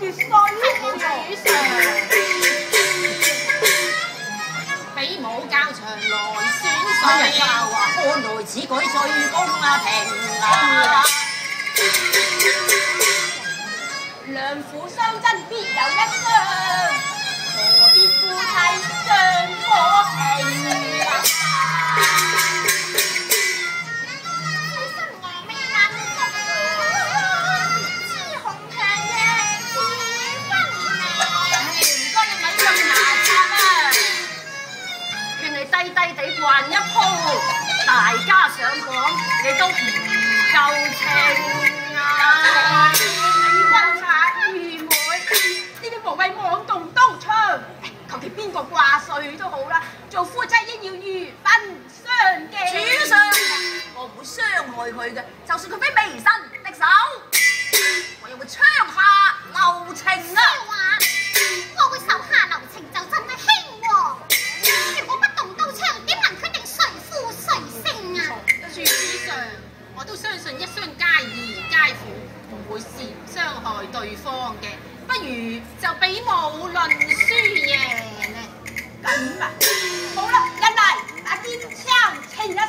月水主上，比武較長來選帥啊！看來此舉最公平啊！兩虎相爭必有一傷，何必夫妻相火拼啊！低低地慣一鋪，大家上講你都唔夠稱啊！溫茶愚昧，呢啲無謂妄動刀槍，求其邊個掛帥都好啦，做夫妻應要如賓相見。主上，我唔會傷害佢嘅，就算佢非微臣敵手，我又會槍下留情啊！我會手下留情就真係興喎。如果不動刀槍，點能決定誰負誰勝啊？主上，我都相信一雙佳兒佳婦唔會擅傷害對方嘅，不如就比武論輸贏咧。咁啊，好啦，一嚟打尖槍，情一手。